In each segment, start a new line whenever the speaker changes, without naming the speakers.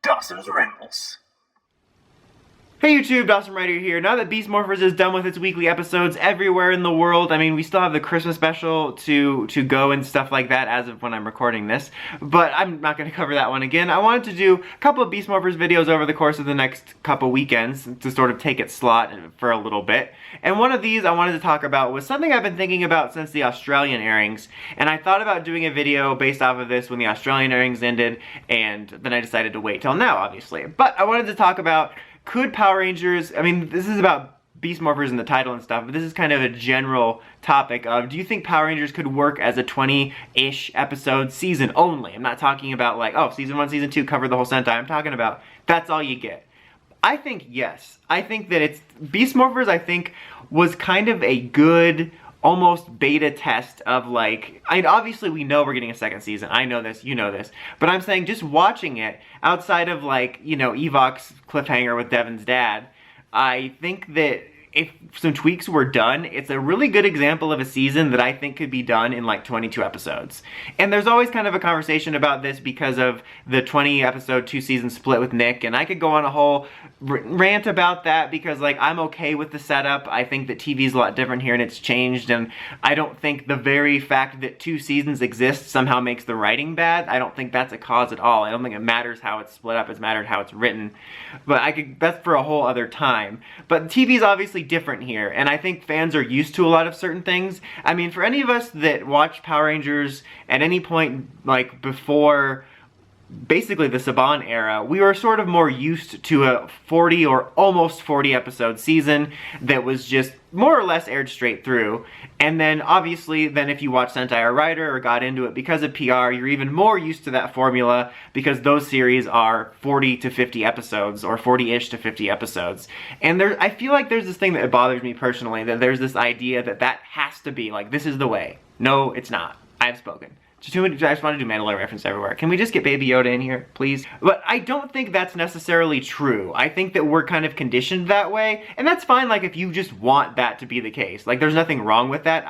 Dawson's Rambles.
Hey YouTube, Dawson Ryder here. Now that Beast Morphers is done with its weekly episodes everywhere in the world, I mean, we still have the Christmas special to go and stuff like that as of when I'm recording this, but I'm not going to cover that one again. I wanted to do a couple of Beast Morphers videos over the course of the next couple weekends to sort of take its slot for a little bit. And one of these I wanted to talk about was something I've been thinking about since the Australian airings, and I thought about doing a video based off of this when the Australian airings ended, and then I decided to wait till now, obviously. But I wanted to talk about, could Power Rangers, I mean, this is about Beast Morphers in the title and stuff, but this is kind of a general topic of, do you think Power Rangers could work as a 20-ish episode season only? I'm not talking about like, oh, season 1, season 2 covered the whole Sentai. I'm talking about, that's all you get. I think yes. I think that it's, Beast Morphers, I think, was kind of a good, almost beta test of like, obviously we know we're getting a second season. I know this, you know this. But I'm saying just watching it, outside of like, you know, Evok's cliffhanger with Devin's dad, I think that if some tweaks were done, it's a really good example of a season that I think could be done in like 22 episodes. And there's always kind of a conversation about this because of the 20 episode 2-season split with Nick, and I could go on a whole rant about that because like I'm okay with the setup. I think that TV's a lot different here and it's changed, and I don't think the very fact that 2 seasons exist somehow makes the writing bad. I don't think that's a cause at all. I don't think it matters how it's split up, it's mattered how it's written. But that's for a whole other time. But TV's obviously different here, and I think fans are used to a lot of certain things. I mean, for any of us that watched Power Rangers at any point like before basically the Saban era, we were sort of more used to a 40 or almost 40 episode season that was just more or less aired straight through. And then obviously then if you watch Sentai or Rider or got into it because of PR, you're even more used to that formula because those series are 40 to 50 episodes or 40-ish to 50 episodes. And I feel like there's this thing that bothers me personally, that there's this idea that that has to be like, this is the way. No, it's not. I've spoken. I just want to do Mandalorian reference everywhere. Can we just get Baby Yoda in here, please? But I don't think that's necessarily true. I think that we're kind of conditioned that way, and that's fine, like, if you just want that to be the case. Like, there's nothing wrong with that.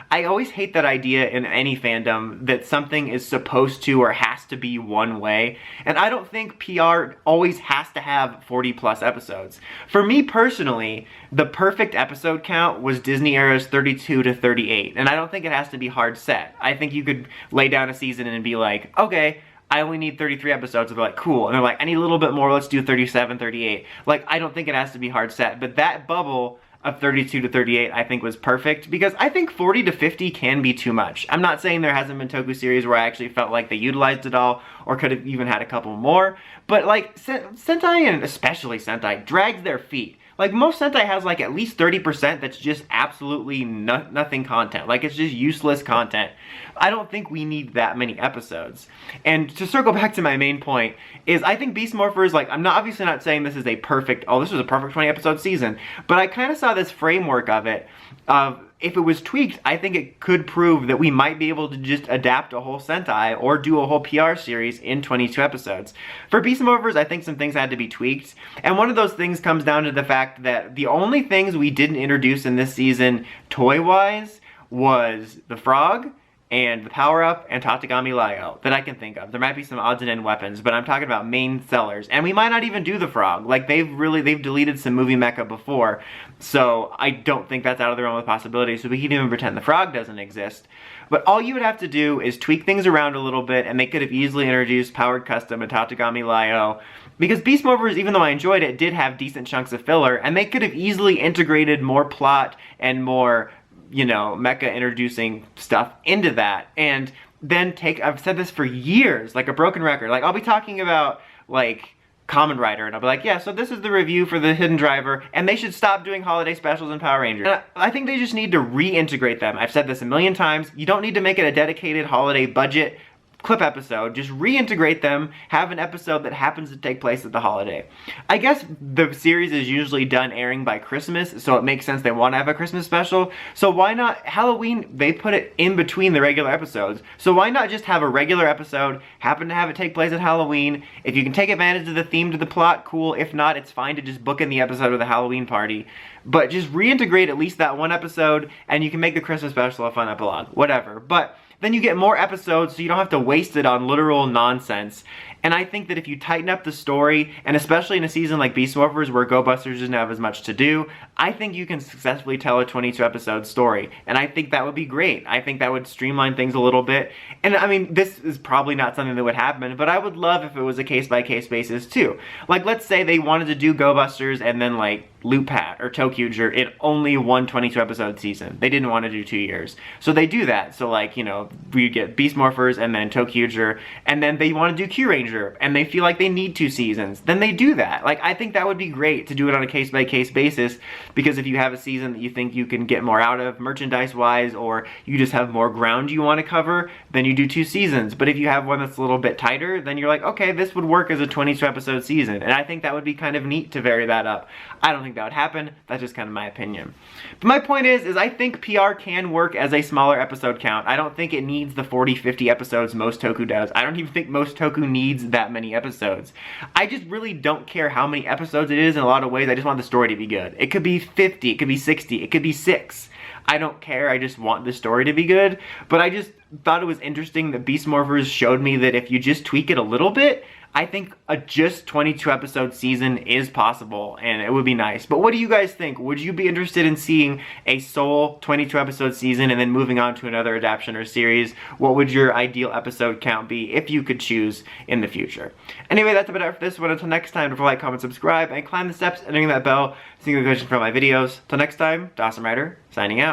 I always hate that idea in any fandom that something is supposed to or has to be one way, and I don't think PR always has to have 40-plus episodes. For me personally, the perfect episode count was Disney era's 32 to 38, and I don't think it has to be hard set. I think you could lay down a season and be like, okay, I only need 33 episodes, and they're like, cool, and they're like, I need a little bit more, let's do 37, 38. Like, I don't think it has to be hard set, but that bubble of 32 to 38 I think was perfect, because I think 40 to 50 can be too much. I'm not saying there hasn't been Toku series where I actually felt like they utilized it all, or could have even had a couple more, but like, Sentai, and especially Sentai, drags their feet. Like, most Sentai has like at least 30% that's just absolutely nothing content. Like, it's just useless content. I don't think we need that many episodes. And to circle back to my main point, is I think Beast Morphers, like, I'm obviously not saying this is a perfect, oh, this was a perfect 20 episode season, but I kind of saw this framework of it, of if it was tweaked, I think it could prove that we might be able to just adapt a whole Sentai or do a whole PR series in 22 episodes. For Beast Morphers, I think some things had to be tweaked, and one of those things comes down to the fact that the only things we didn't introduce in this season, toy-wise, was the frog, and the power-up, and Tatagami Layo, that I can think of. There might be some odds and end weapons, but I'm talking about main sellers. And we might not even do the frog. Like, they've deleted some movie mecha before, so I don't think that's out of the realm of possibility, so we can even pretend the frog doesn't exist. But all you would have to do is tweak things around a little bit, and they could have easily introduced Powered Custom and Tatagami Layo, because Beast Morphers, even though I enjoyed it, did have decent chunks of filler, and they could have easily integrated more plot and more, you know, mecha introducing stuff into that, and then I've said this for years, like a broken record, like I'll be talking about like Kamen Rider, and I'll be like, yeah, so this is the review for the Hidden Driver, and they should stop doing holiday specials in Power Rangers. And I think they just need to reintegrate them. I've said this a million times, you don't need to make it a dedicated holiday budget clip episode, just reintegrate them, have an episode that happens to take place at the holiday. I guess the series is usually done airing by Christmas, so it makes sense they want to have a Christmas special, so why not Halloween? They put it in between the regular episodes, so why not just have a regular episode, happen to have it take place at Halloween? If you can take advantage of the theme to the plot, cool. If not, it's fine to just book in the episode with a Halloween party, but just reintegrate at least that one episode, and you can make the Christmas special a fun epilogue, whatever. But then you get more episodes so you don't have to waste it on literal nonsense. And I think that if you tighten up the story, and especially in a season like Beast Morphers where Go Busters doesn't have as much to do, I think you can successfully tell a 22 episode story. And I think that would be great. I think that would streamline things a little bit. And I mean, this is probably not something that would happen, but I would love if it was a case-by-case basis too. Like, let's say they wanted to do Go Busters and then like Loop Pat or ToQger in only one 22 episode season. They didn't want to do 2 years. So they do that. So like, you know, we get Beast Morphers and then ToQger, and then they want to do Q Ranger and they feel like they need 2 seasons. Then they do that. Like, I think that would be great to do it on a case-by-case basis, because if you have a season that you think you can get more out of merchandise-wise, or you just have more ground you want to cover, then you do 2 seasons. But if you have one that's a little bit tighter, then you're like, okay, this would work as a 22 episode season. And I think that would be kind of neat to vary that up. I don't think that would happen. That's just kind of my opinion. But my point is I think PR can work as a smaller episode count. I don't think it needs the 40, 50 episodes most Toku does. I don't even think most Toku needs that many episodes. I just really don't care how many episodes it is in a lot of ways. I just want the story to be good. It could be 50, it could be 60, it could be 6. I don't care, I just want the story to be good. But I just thought it was interesting that Beast Morphers showed me that if you just tweak it a little bit, I think a just 22 episode season is possible, and it would be nice. But what do you guys think? Would you be interested in seeing a sole 22 episode season and then moving on to another adaptation or series? What would your ideal episode count be if you could choose in the future? Anyway, that's about it for this one. Until next time, don't forget to like, comment, subscribe, and climb the steps and ring that bell so you get notifications from my videos. Till next time, Dawson Rider, signing out.